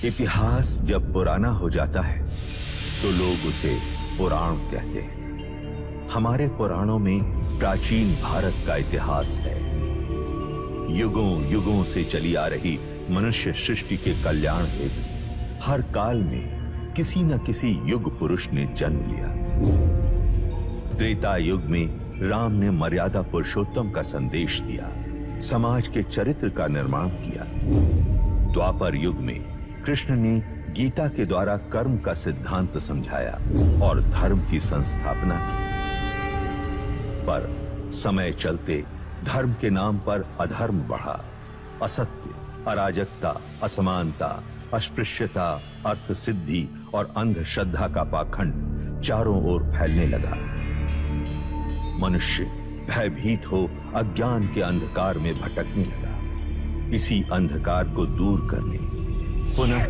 इतिहास जब पुराना हो जाता है तो लोग उसे पुराण कहते हैं। हमारे पुराणों में प्राचीन भारत का इतिहास है। युगों युगों से चली आ रही मनुष्य सृष्टि के कल्याण हेतु हर काल में किसी न किसी युग पुरुष ने जन्म लिया। त्रेता युग में राम ने मर्यादा पुरुषोत्तम का संदेश दिया, समाज के चरित्र का निर्माण किया। द्वापर युग में कृष्ण ने गीता के द्वारा कर्म का सिद्धांत समझाया और धर्म की संस्थापना की। पर समय चलते धर्म के नाम पर अधर्म बढ़ा। असत्य, अराजकता, असमानता, अस्पृश्यता, अर्थ सिद्धि और अंधश्रद्धा का पाखंड चारों ओर फैलने लगा। मनुष्य भयभीत हो अज्ञान के अंधकार में भटकने लगा। इसी अंधकार को दूर करने पुनः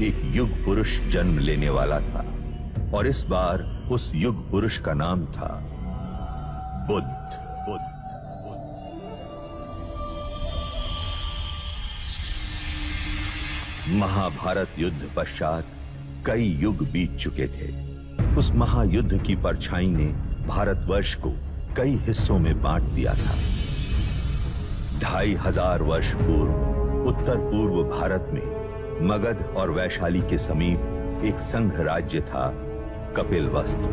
एक युग पुरुष जन्म लेने वाला था और इस बार उस युग पुरुष का नाम था बुद्ध। महाभारत युद्ध पश्चात कई युग बीत चुके थे। उस महायुद्ध की परछाई ने भारतवर्ष को कई हिस्सों में बांट दिया था। 2500 वर्ष पूर्व उत्तर पूर्व भारत में मगध और वैशाली के समीप एक संघ राज्य था, कपिलवस्तु।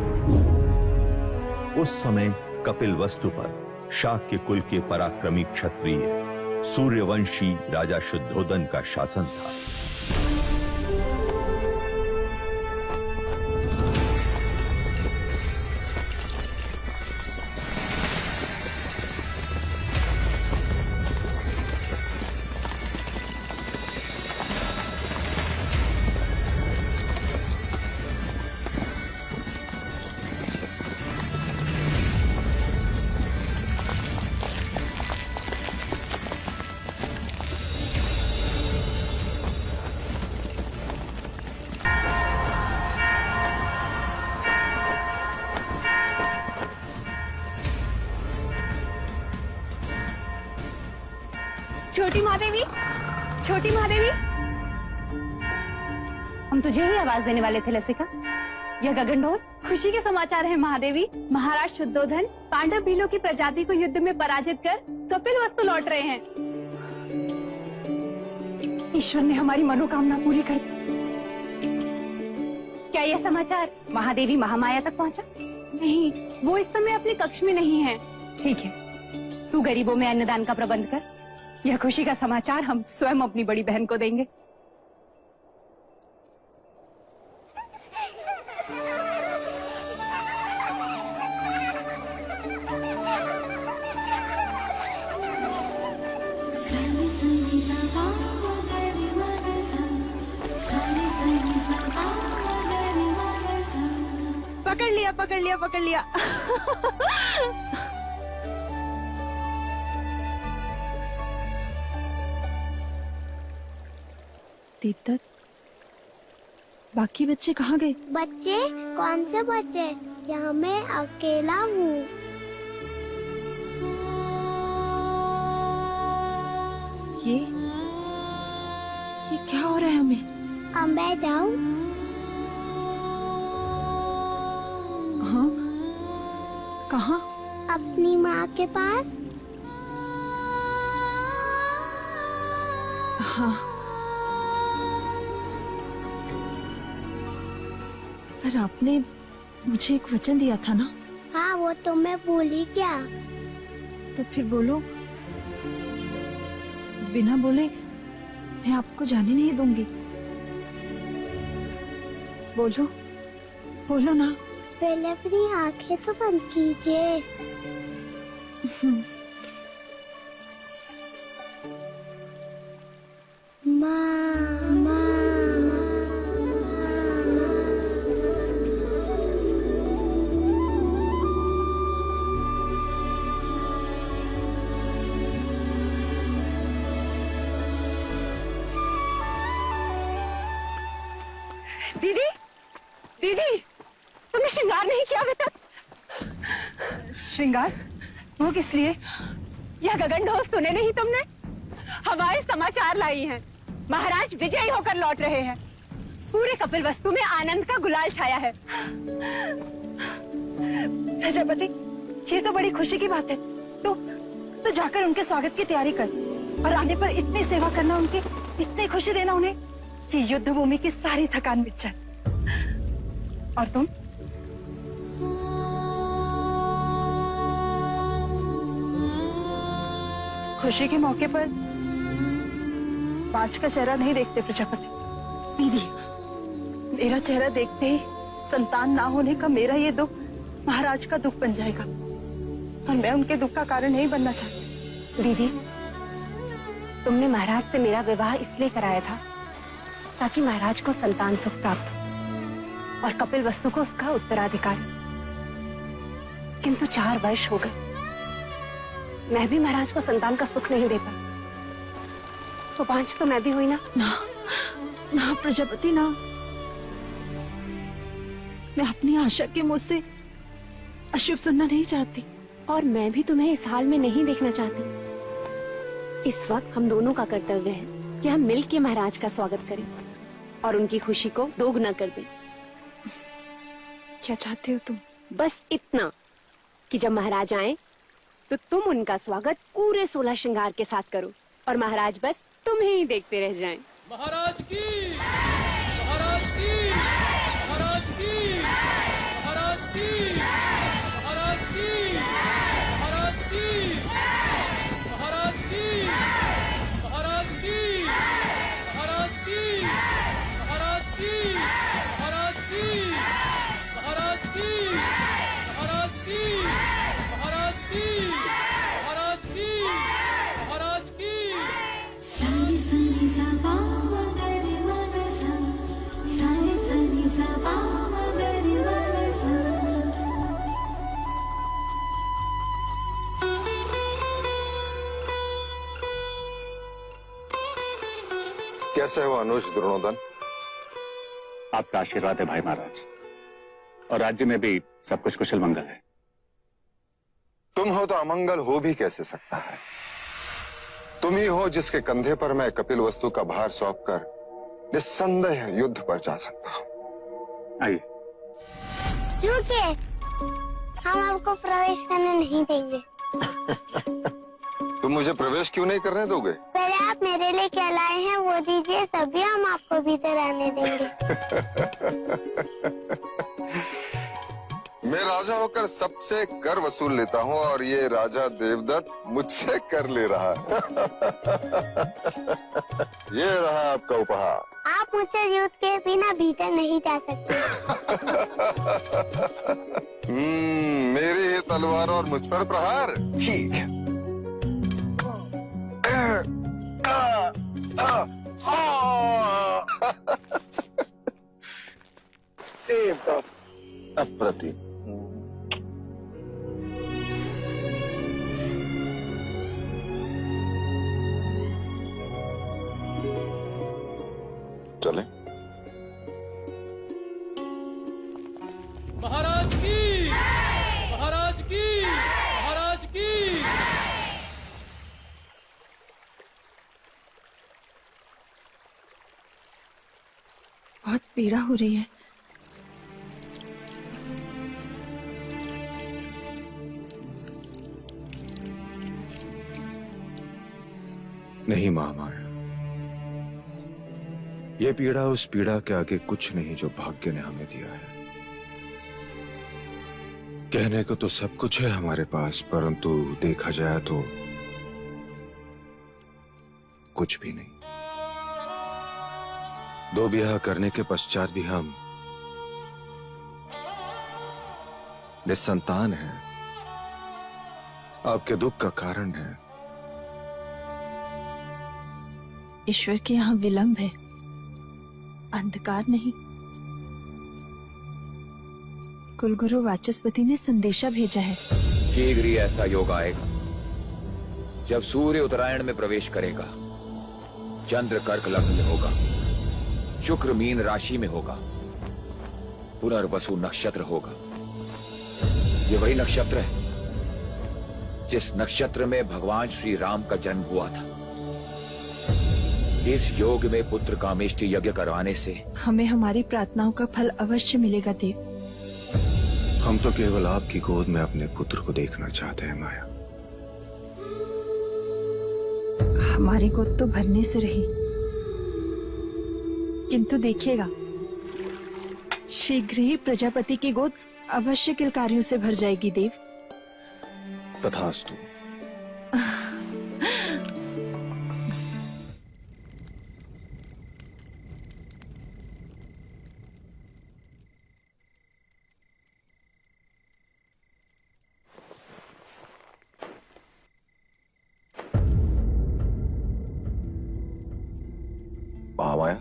उस समय कपिलवस्तु पर शाक्य कुल के पराक्रमी क्षत्रिय सूर्यवंशी राजा शुद्धोदन का शासन था। छोटी महादेवी, छोटी महादेवी, हम तुझे ही आवाज देने वाले थे लसिका। यह गगनढोल खुशी के समाचार है महादेवी। महाराज शुद्धोधन पांडव भीलों की प्रजाति को युद्ध में पराजित कर कपिलवस्तु लौट रहे हैं। ईश्वर ने हमारी मनोकामना पूरी कर दी। क्या यह समाचार महादेवी महामाया तक पहुंचा? नहीं, वो इस समय अपने कक्ष में नहीं है। ठीक है, तू गरीबों में अन्नदान का प्रबंध कर। यह खुशी का समाचार हम स्वयं अपनी बड़ी बहन को देंगे। पकड़ लिया, पकड़ लिया, पकड़ लिया। दीपदत्त, बाकी बच्चे कहाँ गए? बच्चे? कौन से बच्चे? यहाँ मैं अकेला हूँ। ये क्या हो रहा है हमें? अब मैं जाऊँ? हाँ, कहाँ? अपनी माँ के पास। हाँ, पर आपने मुझे एक वचन दिया था ना? हाँ, वो तो मैं भूली क्या? तो फिर बोलो। बिना बोले मैं आपको जाने नहीं दूंगी। बोलो, बोलो ना। पहले अपनी आंखें तो बंद कीजिए। दीदी, दीदी, तुमने श्रृंगार नहीं किया अभी तक? श्रृंगार? वो किस लिए? यह गगनढोल सुने नहीं तुमने? हवाएं समाचार लाई हैं। महाराज विजयी होकर लौट रहे हैं। पूरे कपिल वस्तु में आनंद का गुलाल छाया है। प्रजापति, ये तो बड़ी खुशी की बात है। तो जाकर उनके स्वागत की तैयारी कर और आने पर इतनी सेवा करना, उनकी इतनी खुशी देना उन्हें कि युद्ध भूमि की सारी थकान मिट जाए। और तुम? खुशी के मौके पर पांच का चेहरा नहीं देखते प्रजापति। दीदी, मेरा चेहरा देखते ही संतान ना होने का मेरा ये दुख महाराज का दुख बन जाएगा और मैं उनके दुख का कारण नहीं बनना चाहती। दीदी, तुमने महाराज से मेरा विवाह इसलिए कराया था ताकि महाराज को संतान सुख प्राप्त हो और कपिल वस्तु को उसका उत्तराधिकार। किंतु 4 वर्ष हो गए, मैं भी महाराज को संतान का सुख नहीं दे पाई। तो 5 तो मैं भी हुई ना। ना प्रजापति, ना। मैं अपनी आशा के मुंह से अशुभ सुनना नहीं चाहती। और मैं भी तुम्हें इस हाल में नहीं देखना चाहती। इस वक्त हम दोनों का कर्तव्य है कि हम मिलकर महाराज का स्वागत करें और उनकी खुशी को दोगुना कर दें। क्या चाहती हो तुम? बस इतना कि जब महाराज आए तो तुम उनका स्वागत पूरे 16 श्रृंगार के साथ करो और महाराज बस तुम्हें ही देखते रह जाएं। महाराज की, महाराज की, महाराज की, महाराज की, महाराज की, महाराज की, महाराज की, महाराज की, महाराज की, महाराज की, महाराज की, महाराज की, महाराज की, महाराज की, महाराज की, महाराज की। सारे सनी सा पा मगर मग सा, सारे सनी सा पा मगर मग सा। कैसे हो अनुज द्रोणोदन? आपका आशीर्वाद है भाई महाराज, और राज्य में भी सब कुछ कुशल मंगल है। तुम हो तो अमंगल हो भी कैसे सकता है? तुम ही हो जिसके कंधे पर मैं कपिल वस्तु का भार सौंपकर निस्संदेह युद्ध पर जा सकता हूं। आइए। रुकिए, हम आपको प्रवेश करने नहीं देंगे। तुम मुझे प्रवेश क्यों नहीं करने दोगे? पहले आप मेरे लिए क्या लाए हैं वो दीजिए, तभी हम आपको भीतर आने देंगे। मैं राजा होकर सबसे कर वसूल लेता हूं और ये राजा देवदत्त मुझसे कर ले रहा है। ये रहा आपका उपहार। आप मुझसे युद्ध के बिना भीतर नहीं जा सकते। मेरी ही तलवार और मुझ पर प्रहार। ठीक है। अप्रतिम। चले। महाराज की, महाराज की, महाराज की। बहुत पीड़ा हो रही है। नहीं महामाया, ये पीड़ा उस पीड़ा के आगे कुछ नहीं जो भाग्य ने हमें दिया है। कहने को तो सब कुछ है हमारे पास, परंतु देखा जाए तो कुछ भी नहीं। 2 ब्याह करने के पश्चात भी हम निसंतान हैं। आपके दुख का कारण है। ईश्वर के यहाँ विलंब है, अंधकार नहीं। कुलगुरु वाचस्पति ने संदेशा भेजा है। शीघ्र ही ऐसा योग आएगा जब सूर्य उत्तरायण में प्रवेश करेगा, चंद्र कर्क लग्न में होगा, शुक्र मीन राशि में होगा, पुनर्वसु नक्षत्र होगा। ये वही नक्षत्र है जिस नक्षत्र में भगवान श्री राम का जन्म हुआ था। इस योग में पुत्र कामेष्टि यज्ञ करवाने से हमें हमारी प्रार्थनाओं का फल अवश्य मिलेगा देव। हम तो केवल आपकी गोद में अपने पुत्र को देखना चाहते हैं माया। हमारी गोद तो भरने से रही, किंतु देखिएगा शीघ्र ही प्रजापति की गोद अवश्य किलकारियों से भर जाएगी देव। तथास्तु। महामाया,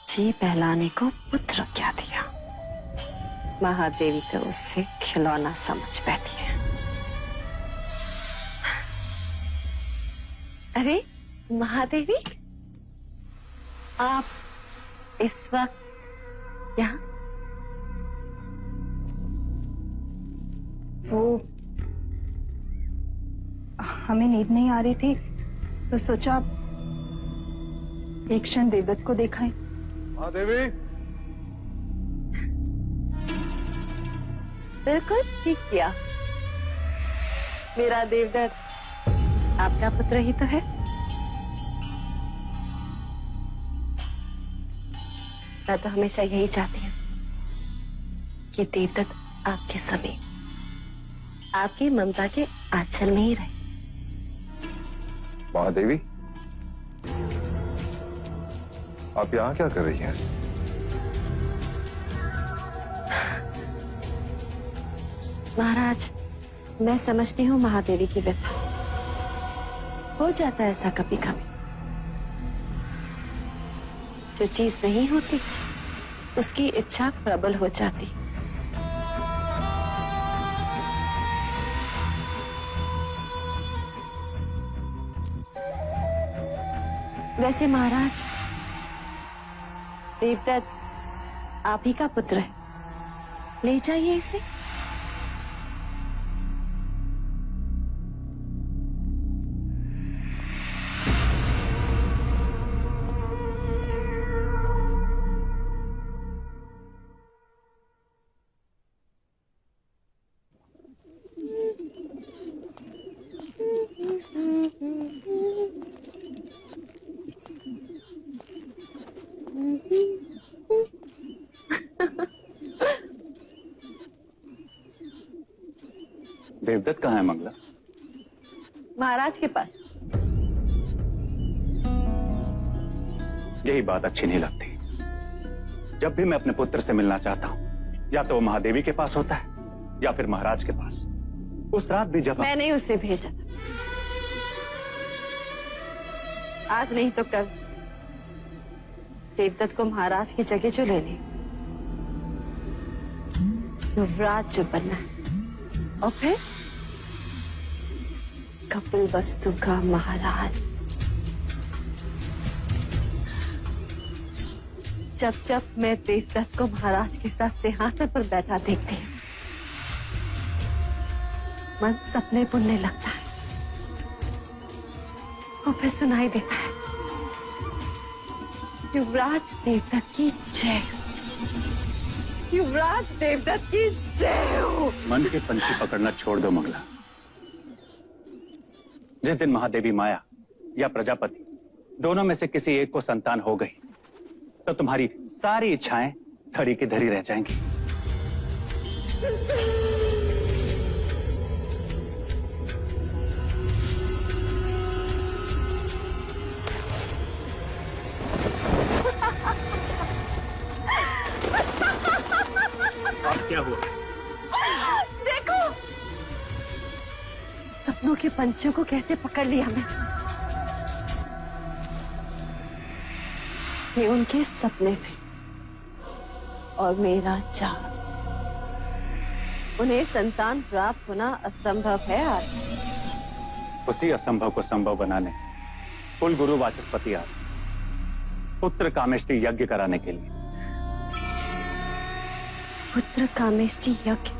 जी बहलाने को पुत्र क्या दिया, महादेवी तो उससे खिलौना समझ बैठी है। अरे महादेवी, आप इस वक्त यहाँ? वो हमें नींद नहीं आ रही थी तो सोचा एक क्षण देवदत्त को दिखाएं। महादेवी, बिल्कुल ठीक किया। मेरा देवदत्त आपका पुत्र ही तो है। मैं तो हमेशा यही चाहती हूँ कि देवदत्त आपके समीप, आपकी ममता के आंचल में ही रहे। महादेवी, आप यहाँ क्या कर रही हैं? महाराज, मैं समझती हूँ महादेवी की व्यथा। हो जाता है ऐसा कभी कभी। जो चीज नहीं होती उसकी इच्छा प्रबल हो जाती। वैसे महाराज, देवदत्त आप ही का पुत्र है, ले जाइए इसे। देवदत्त कहाँ है मंगला? महाराज के पास। यही बात अच्छी नहीं लगती। जब भी मैं अपने पुत्र से मिलना चाहता हूँ, या तो वो महादेवी के पास होता है या फिर महाराज के पास। उस रात भी जब मैंने उसे भेजा था, आज नहीं तो कल देवदत्त को महाराज की जगह जो लेने, युवराज जो बनना है, और फिर कपिल वस्तु का महाराज। जब जब मैं देवदत्त को महाराज के साथ सिंहासन पर बैठा देखती हूँ, मन सपने बुनने लगता है और फिर सुनाई देता है, युवराज देवदत्त की जय, युवराज देवदत्त की जय हो। मन के पंछी पकड़ना छोड़ दो मंगला। जिस दिन महादेवी माया या प्रजापति दोनों में से किसी एक को संतान हो गई, तो तुम्हारी सारी इच्छाएं धरी की धरी रह जाएंगी। सपनों के पंछियों को कैसे पकड़ लिया मैं। ये उनके सपने थे और मेरा चाह। उन्हें संतान प्राप्त होना असंभव है आज। उसी असंभव को संभव बनाने कुल गुरु वाचस्पति आए पुत्र कामेष्टि यज्ञ कराने के लिए। पुत्र कामेष्टि यज्ञ?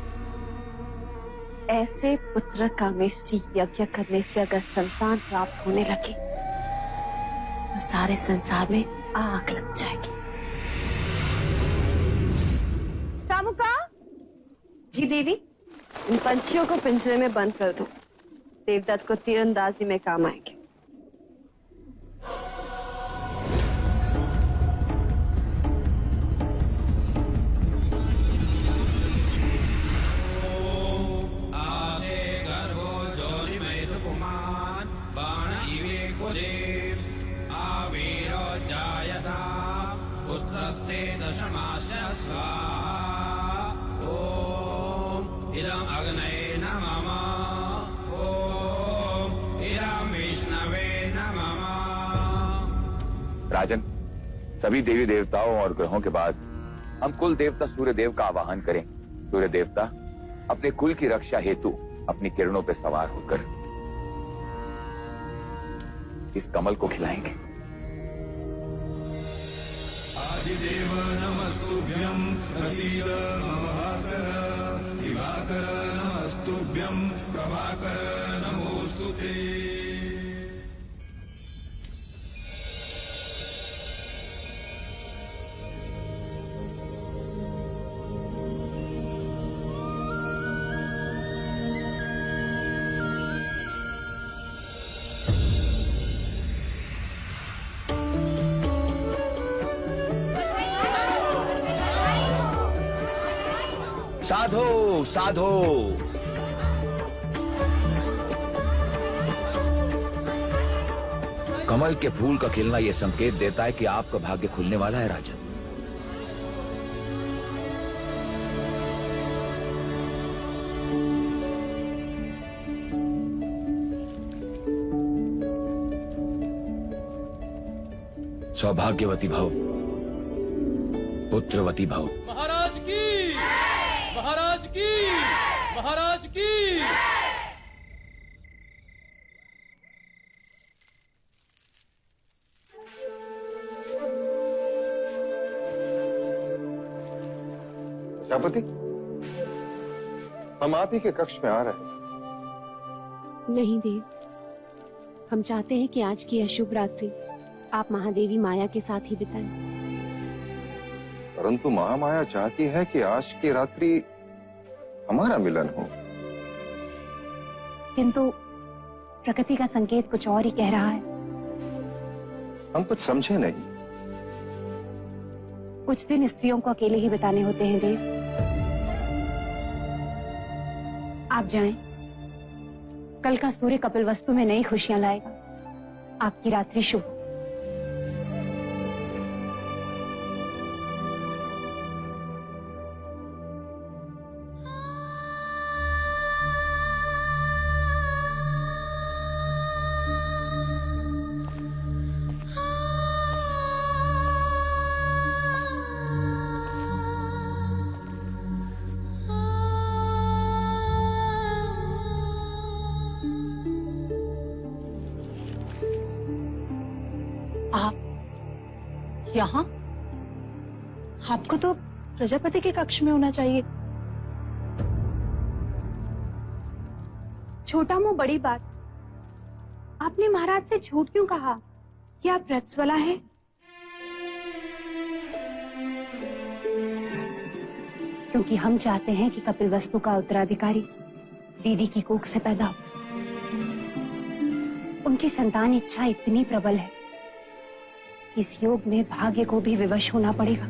ऐसे पुत्र कामेष्टि यज्ञ करने से अगर संतान प्राप्त होने लगे तो सारे संसार में आग लग जाएगी। कामुका? जी देवी। इन पंछियों को पिंजरे में बंद कर दो। देवदत्त को तीरंदाजी में काम आएंगे। राजन, सभी देवी देवताओं और ग्रहों के बाद हम कुल देवता सूर्य देव का आवाहन करें। सूर्य देवता अपने कुल की रक्षा हेतु अपनी किरणों पर सवार होकर इस कमल को खिलाएंगे। आदिदेव नमस्तुभ्यं प्रसीद मम भास्कर दिवाकर नमस्तुभ्यं प्रभाकर नमोस्तुते। साधो साधो। कमल के फूल का खिलना यह संकेत देता है कि आपका भाग्य खुलने वाला है राजन। सौभाग्यवती भव, पुत्रवती भव। महाराज की, महाराज की, महाराज की। प्रजापति, हम आप ही के कक्ष में आ रहे हैं। नहीं देव, हम चाहते हैं कि आज की अशुभ रात्रि आप महादेवी माया के साथ ही बिताएं। परंतु महामाया चाहती है कि आज की रात्रि हमारा मिलन हो। किंतु प्रकृति का संकेत कुछ और ही कह रहा है। हम कुछ समझे नहीं। कुछ दिन स्त्रियों को अकेले ही बिताने होते हैं देव। आप जाएं। कल का सूर्य कपिलवस्तु में नई खुशियां लाएगा। आपकी रात्रि शुभ हो। आप यहाँ? आपको तो प्रजापति के कक्ष में होना चाहिए। छोटा मुंह बड़ी बात। आपने महाराज से झूठ क्यों कहा कि आप रजस्वला हैं? क्योंकि हम चाहते हैं कि कपिलवस्तु का उत्तराधिकारी दीदी की कोख से पैदा हो। उनकी संतान इच्छा इतनी प्रबल है, इस योग में भाग्य को भी विवश होना पड़ेगा।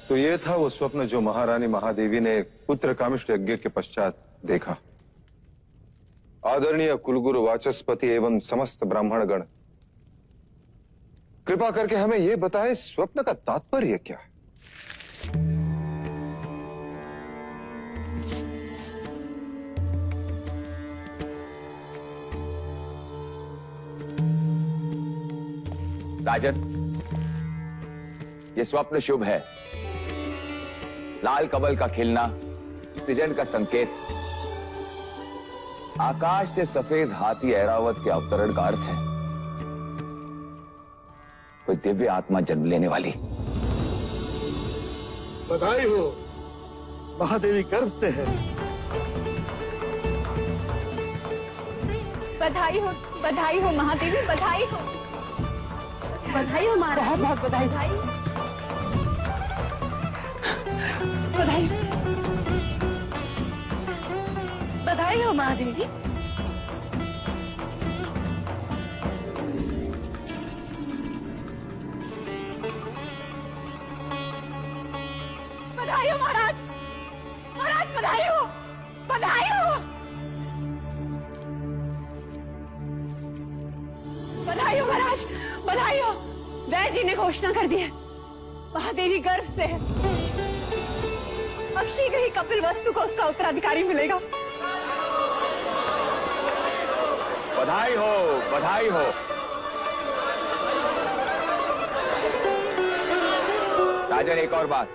तो ये था वो स्वप्न जो महारानी महादेवी ने पुत्र कामिष्ट यज्ञ के पश्चात देखा। आदरणीय कुलगुरु वाचस्पति एवं समस्त ब्राह्मणगण, कृपा करके हमें यह बताएं स्वप्न का तात्पर्य क्या है? राजन, ये स्वप्न शुभ है। लाल कमल का खिलना सृजन का संकेत, आकाश से सफेद हाथी ऐरावत के अवतरण का अर्थ है। कोई दिव्य आत्मा जन्म लेने वाली। बधाई हो, महादेवी गर्भ से है। बधाई हो महादेवी, बधाई हो महाराज, बहुत बधाई। बधाई हो महादेवी। बधाई हो महाराज, बधाई हो। बधाई हो महाराज, बधाई हो। वैद्य जी ने घोषणा कर दी है, महादेवी गर्भ से है। अब शीघ्र ही कपिल वस्तु को उसका उत्तराधिकारी मिलेगा। बधाई हो, बधाई हो। राजन, एक और बात,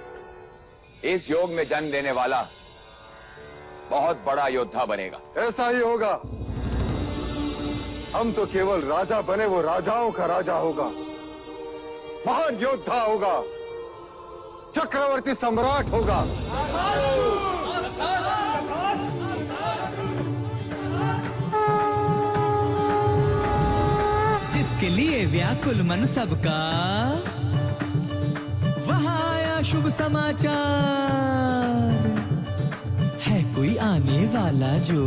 इस योग में जन्म लेने वाला बहुत बड़ा योद्धा बनेगा। ऐसा ही होगा। हम तो केवल राजा बने, वो राजाओं का राजा होगा, महान योद्धा होगा, चक्रवर्ती सम्राट होगा। जिसके लिए व्याकुल मन सबका, वहां आया शुभ समाचार। है कोई आने वाला जो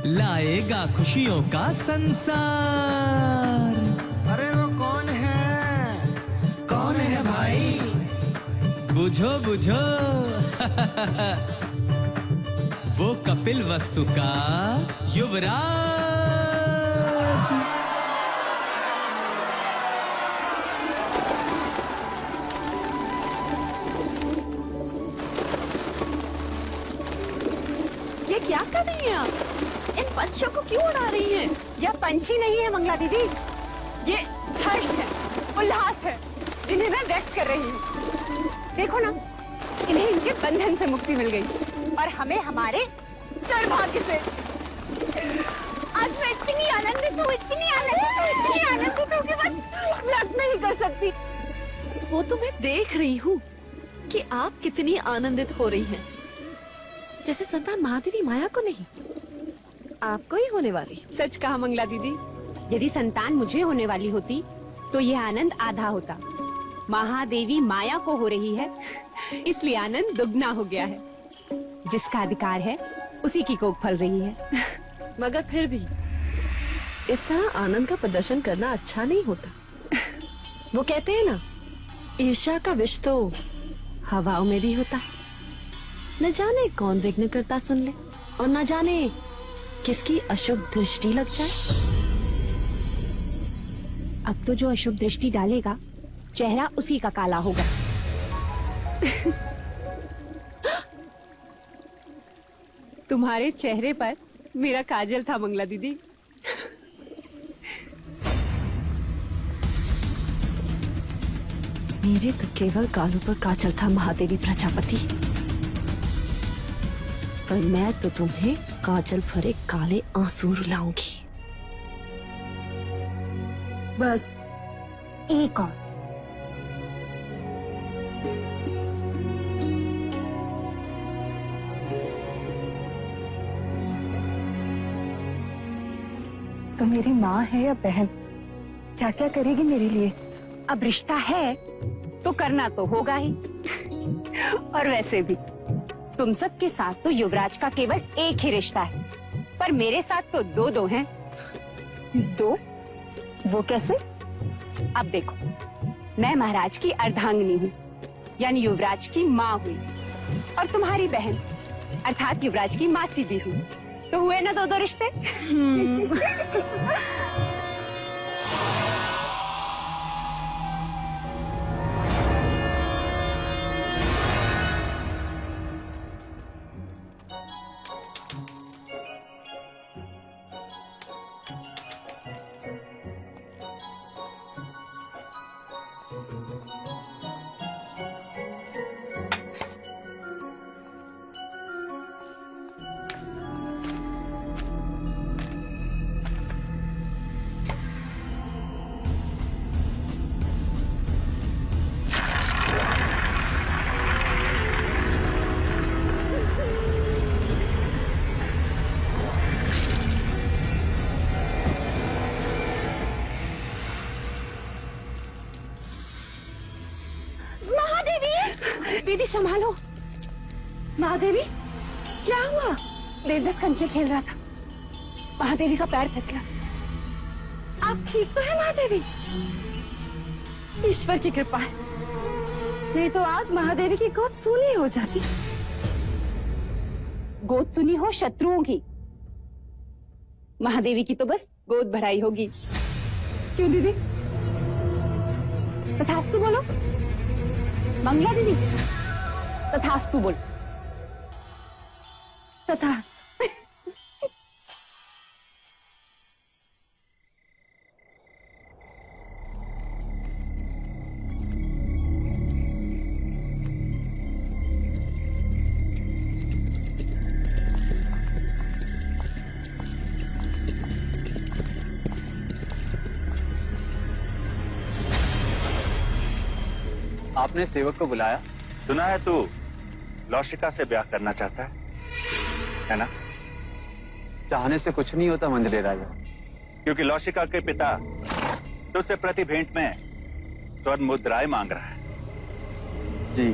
लाएगा खुशियों का संसार। अरे वो कौन है? कौन है भाई? बुझो बुझो। वो कपिल वस्तु का युवराज। ये क्या कर रही हैं आप? इन पंछियों को क्यों उड़ा रही हैं? यह पंछी नहीं है मंगला दीदी, ये हर्ष है, उल्लास है, जिन्हें मैं व्यक्त कर रही हूँ। देखो ना, इन्हें इनके बंधन से मुक्ति मिल गई और हमें हमारे सौभाग्य से। आज मैं इतनी आनंदित हूँ कि बस व्यक्त नहीं कर सकती। वो तो मैं देख रही हूँ कि आप कितनी आनंदित हो रही हैं। जैसे संतान महादेवी माया को नहीं, आपको ही होने वाली। सच कहा मंगला दीदी, यदि संतान मुझे होने वाली होती तो यह आनंद आधा होता। महादेवी माया को हो रही है, इसलिए आनंद दुगना हो गया है। जिसका अधिकार है उसी की कोख फल रही है। मगर फिर भी इस तरह आनंद का प्रदर्शन करना अच्छा नहीं होता। वो कहते हैं ना, ईर्ष्या का विष तो हवाओं में भी होता है। न जाने कौन विघ्न करता सुन ले और न जाने किसकी अशुभ दृष्टि लग जाए। अब तो जो अशुभ दृष्टि डालेगा चेहरा उसी का काला होगा। तुम्हारे चेहरे पर मेरा काजल था मंगला दीदी। मेरे तो केवल गालों पर काजल था महादेवी प्रजापति, पर मैं तो तुम्हें काजल भरे काले आंसू रुलाऊंगी। बस एक और। तो मेरी माँ है या बहन, क्या क्या करेगी मेरे लिए? अब रिश्ता है तो करना तो होगा ही। और वैसे भी तुम सबके साथ तो युवराज का केवल एक ही रिश्ता है, पर मेरे साथ तो दो दो हैं। दो? वो कैसे? अब देखो, मैं महाराज की अर्धांगिनी हूँ, यानी युवराज की माँ हुई, और तुम्हारी बहन अर्थात युवराज की मासी भी हुई। तो हुए ना दो दो रिश्ते। दीदी संभालो। महादेवी, क्या हुआ? देवदत्त कंचे खेल रहा था, महादेवी का पैर फिसला। आप ठीक तो है महादेवी? ईश्वर की कृपा है, नहीं तो आज महादेवी की गोद सूनी हो जाती। गोद सुनी हो शत्रुओं की, महादेवी की तो बस गोद भराई होगी। क्यों दीदी? तथास्तु बोलो। मंगला दीदी, तथास्तु बोल। तथास्तु। आपने सेवक को बुलाया? सुना है तू लौशिका से ब्याह करना चाहता है ना? चाहने से कुछ नहीं होता मंजले राजा, क्योंकि लौशिका के पिता तुझसे प्रति भेंट में स्वर्ण मुद्राएं मांग रहा है। जी।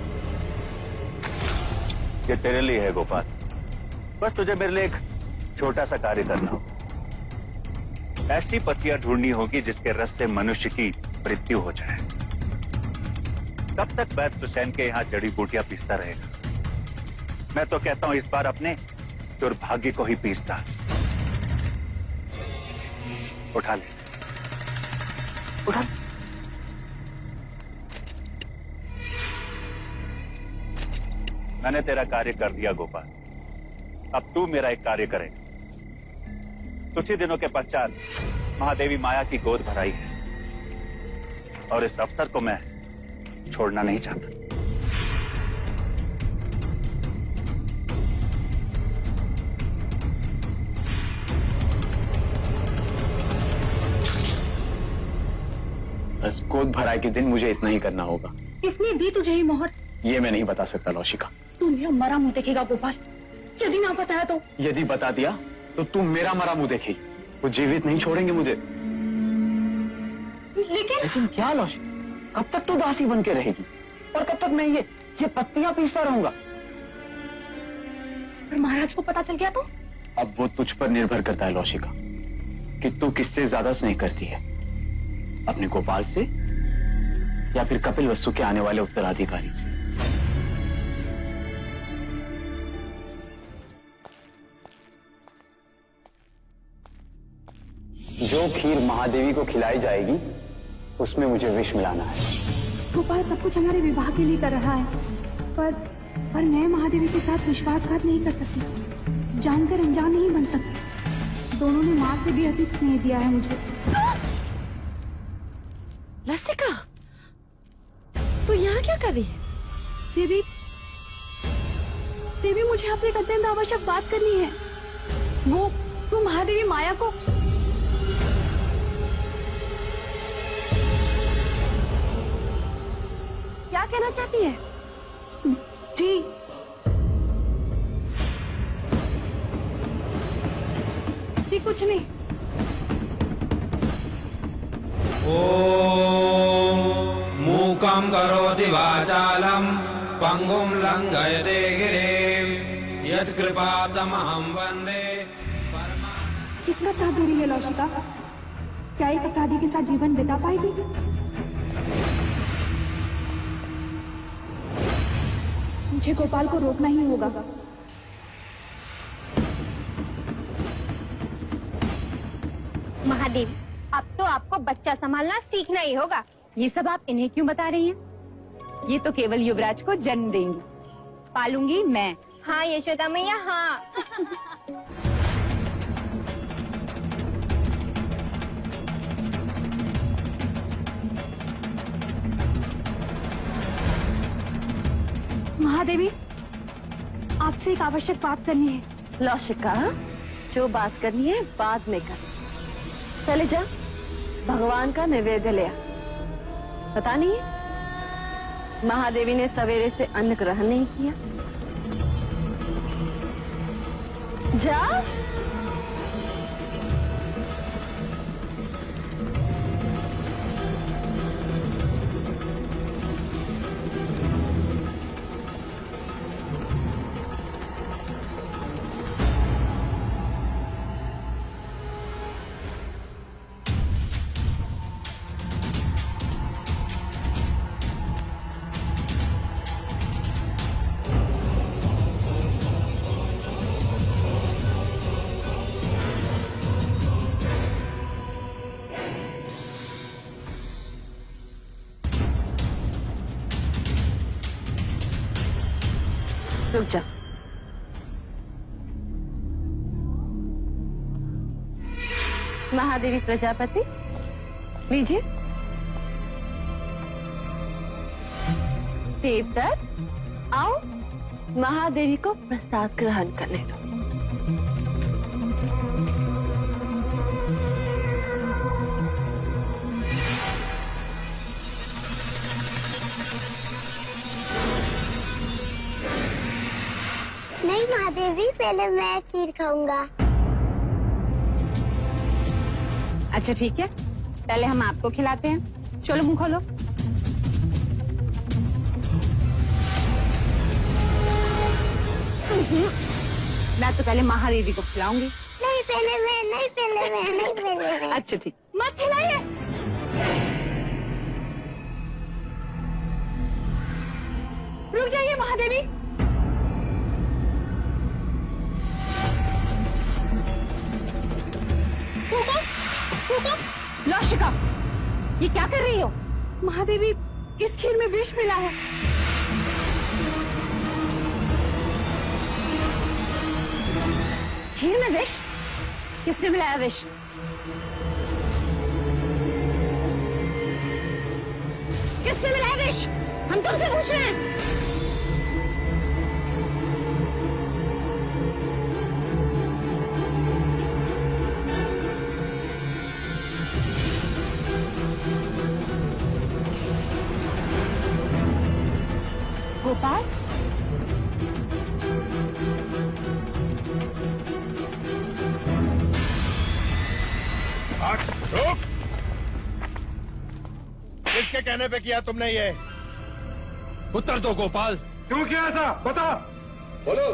ये तेरे लिए है गोपाल, बस तुझे मेरे लिए एक छोटा सा कार्य करना होगा। ऐसी पत्तियां ढूंढनी होगी जिसके रस से मनुष्य की मृत्यु हो जाए। कब तक वैद्य हुसैन के यहाँ जड़ी बूटियां पीसता रहेगा? मैं तो कहता हूं इस बार अपने दुर्भाग्य को ही पीसता। उठा ले, उठा। मैंने तेरा कार्य कर दिया गोपाल, अब तू मेरा एक कार्य करेगा। कुछ ही दिनों के पश्चात महादेवी माया की गोद भराई है, और इस अवसर को मैं छोड़ना नहीं चाहता। बस गोद भराई के दिन मुझे इतना ही करना होगा। किसने दी तुझे ये मोहर? ये मैं नहीं बता सकता लौशिका। तू मेरा मरा मुंह देखेगा गोपाल, यदि ना बताया तो? यदि बता दिया तो तुम मेरा मरा मुंह देखेगी, वो जीवित नहीं छोड़ेंगे मुझे। लेकिन क्या लौशिका, कब तक तू दासी बन के रहेगी, और कब तक मैं ये पत्तियां पीसता रहूंगा? पर महाराज को पता चल गया तो? अब वो तुझ पर निर्भर करता है लौशिका, कि तू किससे ज्यादा स्नेह करती है, अपने गोपाल से या फिर कपिल वस्तु के आने वाले उत्तराधिकारी से। जो खीर महादेवी को खिलाई जाएगी उसमें मुझे विष मिलाना है। गोपाल सब कुछ हमारे विवाह के लिए कर रहा है, पर मैं महादेवी के साथ विश्वासघात नहीं कर सकती, जानकर अनजान नहीं बन सकती। दोनों ने माँ से भी अधिक स्नेह दिया है मुझे। लसिका, तू यहाँ क्या कर रही है? देवी मुझे आपसे एक अत्यंत आवश्यक बात करनी है। वो महादेवी माया को क्या कहना चाहती है? जी कुछ नहीं। ओम मूकं करोति वाचालं पंगुं लंघयते गिरिं यत्कृपातमहं वन्दे। किसका साथ दे रही है लौशिका? क्या एक अपराधी के साथ जीवन बिता पाएगी? मुझे गोपाल को रोकना ही होगा। महादेवी, अब तो आपको बच्चा संभालना सीखना ही होगा। ये सब आप इन्हें क्यों बता रही हैं? ये तो केवल युवराज को जन्म देंगी, पालूंगी मैं। हाँ यशोदा मैया, हाँ। महादेवी, आपसे एक आवश्यक बात करनी है। लौशिका, जो बात करनी है बाद में कर। चले जा, भगवान का नैवेद्य ले आ। पता नहीं है महादेवी ने सवेरे से अन्न ग्रहण नहीं किया। जा। रुक जा। महादेवी प्रजापति, लीजिए। देवदत्त, आओ महादेवी को प्रसाद ग्रहण करने दो। नहीं महादेवी, पहले मैं खीर खाऊंगा। अच्छा ठीक है, पहले हम आपको खिलाते हैं। चलो मुंह खोलो। मैं तो पहले महादेवी को खिलाऊंगी। नहीं पहले मैं, नहीं पहले मैं, नहीं पहले मैं। अच्छा ठीक, मत खिलाइए। रुक जाइए महादेवी। लौशिका, ये क्या कर रही हो? महादेवी, इस खीर में विष मिला है। खीर में विष? किसने मिलाया विष? किसने मिलाया विष? हम तुमसे पूछ रहे हैं। गोपाल, रुक! किसके कहने पे किया तुमने ये? उत्तर दो गोपाल। क्यों किया ऐसा? बता। बोलो।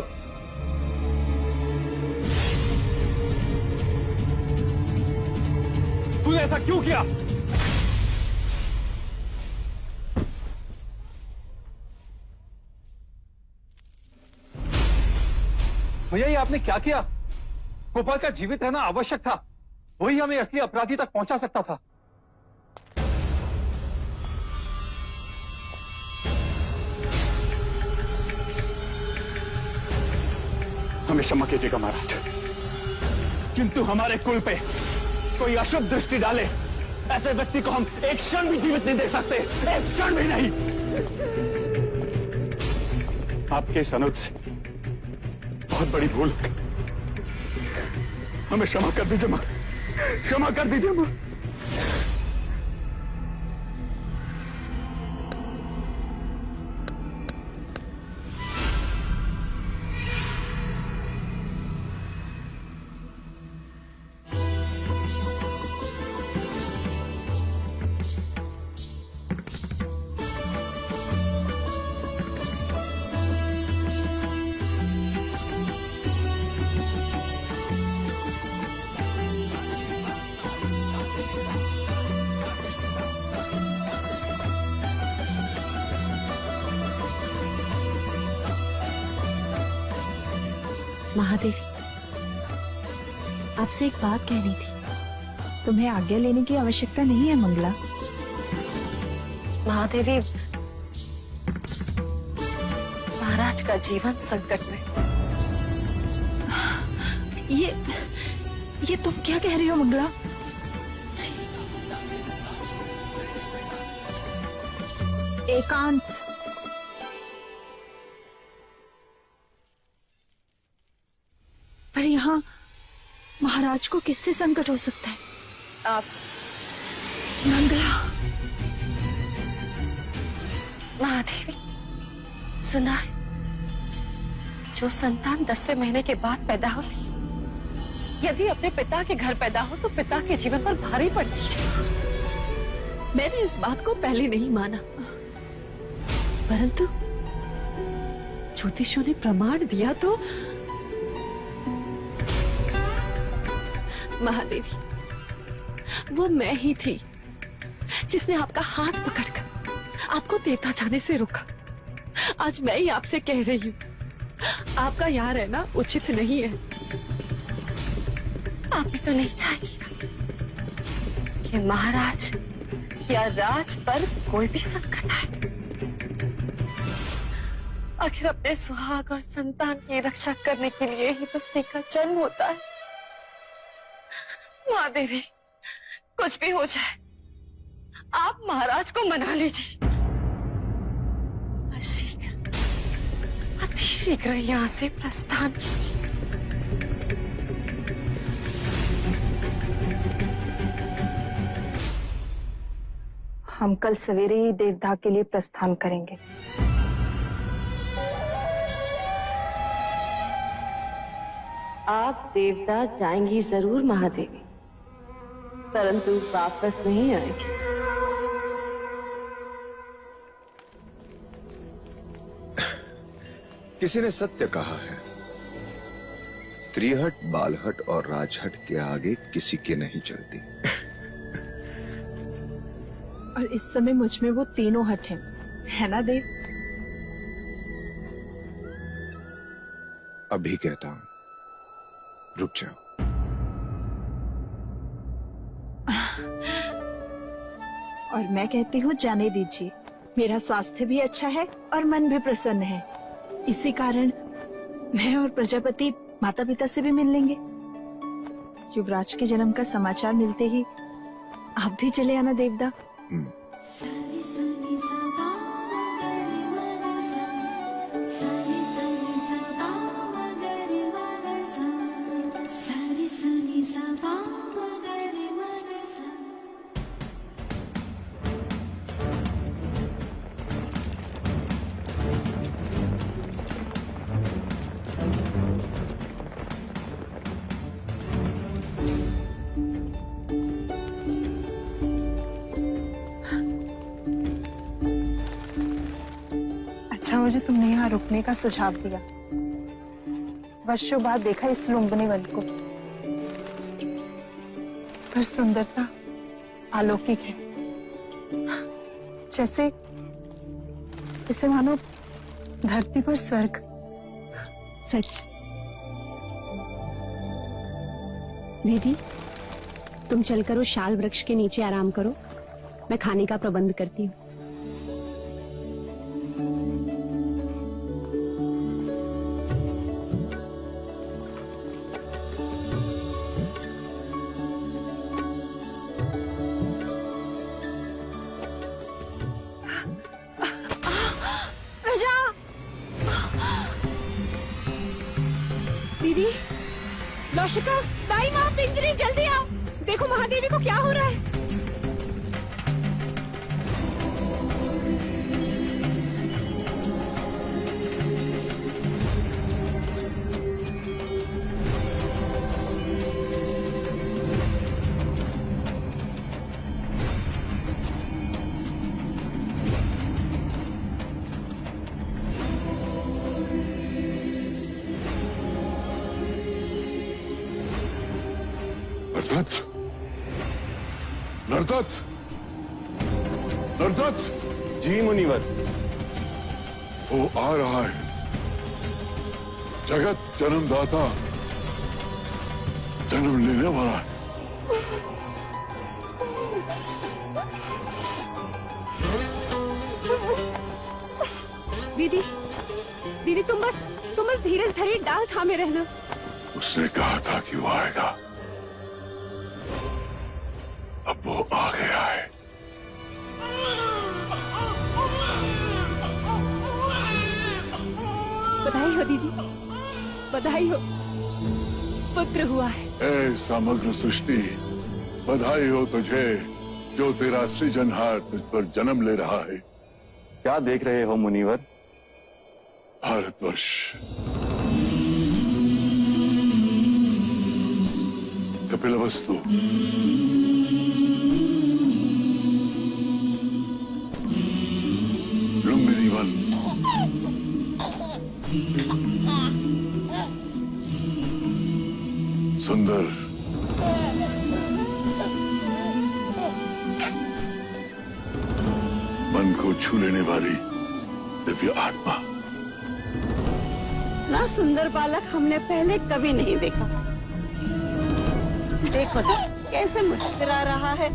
तूने ऐसा क्यों किया? भैया, ये आपने क्या किया? गोपाल का जीवित रहना आवश्यक था, वही हमें असली अपराधी तक पहुंचा सकता था। हमें क्षमा कीजिएगा महाराज, किंतु हमारे कुल पे कोई अशुभ दृष्टि डाले ऐसे व्यक्ति को हम एक क्षण भी जीवित नहीं देख सकते, एक क्षण भी नहीं। आपके इस अनुज से बहुत बड़ी भूल हो गई, हमें क्षमा कर दीजिए मां, क्षमा कर दीजिए मां। महादेवी, आपसे एक बात कहनी थी। तुम्हें आज्ञा लेने की आवश्यकता नहीं है मंगला। महादेवी, महाराज का जीवन संकट में। ये तुम क्या कह रही हो मंगला? एकांत, पर यहाँ महाराज को किससे संकट हो सकता है? आपसे। मंगला, महादेवी, सुना है जो संतान 10वें महीने के बाद पैदा होती है, यदि अपने पिता के घर पैदा हो तो पिता के जीवन पर भारी पड़ती है। मैंने इस बात को पहले नहीं माना, परंतु ज्योतिषों ने प्रमाण दिया तो महादेवी, वो मैं ही थी जिसने आपका हाथ पकड़कर आपको देवता जाने से रोका। आज मैं ही आपसे कह रही हूँ, आपका यहाँ रहना उचित नहीं है। आप भी तो नहीं चाहेंगे कि महाराज या राज पर कोई भी संकट आए। आखिर अपने सुहाग और संतान की रक्षा करने के लिए ही तो स्त्री का जन्म होता है। महादेवी, कुछ भी हो जाए, आप महाराज को मना लीजिए। अति शीघ्र यहाँ से प्रस्थान कीजिए। हम कल सवेरे ही देवदाह के लिए प्रस्थान करेंगे। आप देवदाह जाएंगी जरूर महादेवी, परंतु वापस नहीं आएंगी। किसी ने सत्य कहा है, स्त्रीहट, बालहट और राजहट के आगे किसी के नहीं चलती। और इस समय मुझ में वो तीनों हट हैं, है ना देव? अभी कहता हूं, रुक जाओ। और मैं कहती हूँ जाने दीजिए, मेरा स्वास्थ्य भी अच्छा है और मन भी प्रसन्न है। इसी कारण मैं और प्रजापति माता पिता से भी मिल लेंगे। युवराज के जन्म का समाचार मिलते ही आप भी चले आना देवदा। सनि सनि सा पा मगरि मन सा, सनि सनि सा पा मगरि मन सा, सनि सनि सा पा मगरि मन सा। अच्छा मुझे तुमने यहाँ रुकने का सुझाव दिया। वर्षों बाद देखा इस लुम्बनी वन को, पर सुंदरता अलौकिक है। जैसे जैसे मानो धरती पर स्वर्ग। सच। दीदी, तुम चलकर उस शाल वृक्ष के नीचे आराम करो, मैं खाने का प्रबंध करती हूँ। दीदी, लौशिका, दाई माँ, पिंजरी, जल्दी आओ। देखो महादेवी को क्या हो रहा है। नरदत्त, नरदत्त, नरदत्त। जी मुनिवर। वो आ रहा है। जगत जन्मदाता जन्म लेने वाला है। दीदी दीदी तुम बस धीरज धरी डाल थामे रहना। उसने कहा था कि वो आएगा, अब वो आ गया है। बधाई हो दीदी, बधाई हो, पुत्र हुआ है। ए समग्र सृष्टि, बधाई हो तुझे जो तेरा सृजनहार तुझ पर जन्म ले रहा है। क्या देख रहे हो मुनिवर? भारतवर्ष। कपिलवस्तु, लुम्बिनी वन, सुंदर, मन को छू लेने वाली दिव्य आत्मा। ना सुंदर बालक हमने पहले कभी नहीं देखा। देखो तो कैसे मुस्कुरा रहा है।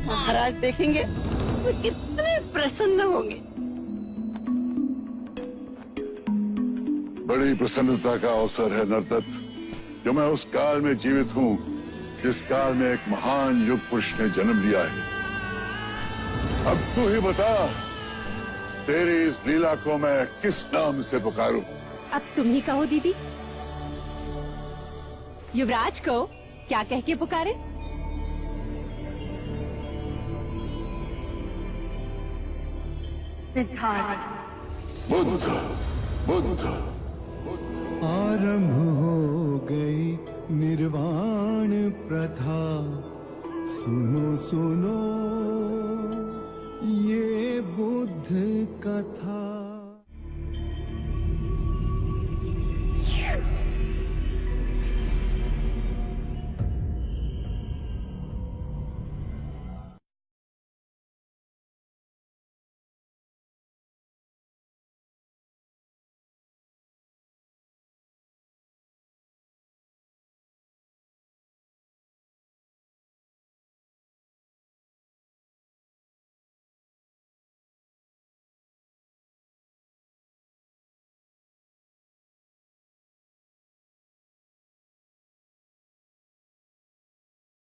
महाराज देखेंगे तो कितने प्रसन्न होंगे। बड़ी प्रसन्नता का अवसर है नरदत्त, जो मैं उस काल में जीवित हूँ जिस काल में एक महान युग पुरुष ने जन्म लिया है। अब तू ही बता, तेरी इस लीला को मैं किस नाम से पुकारूं? अब तुम ही कहो दीदी। युवराज को क्या कह के पुकारे? सिद्धार्थ। बुद्ध, बुद्ध। आरंभ हो गई निर्वाण प्रथा, सुनो सुनो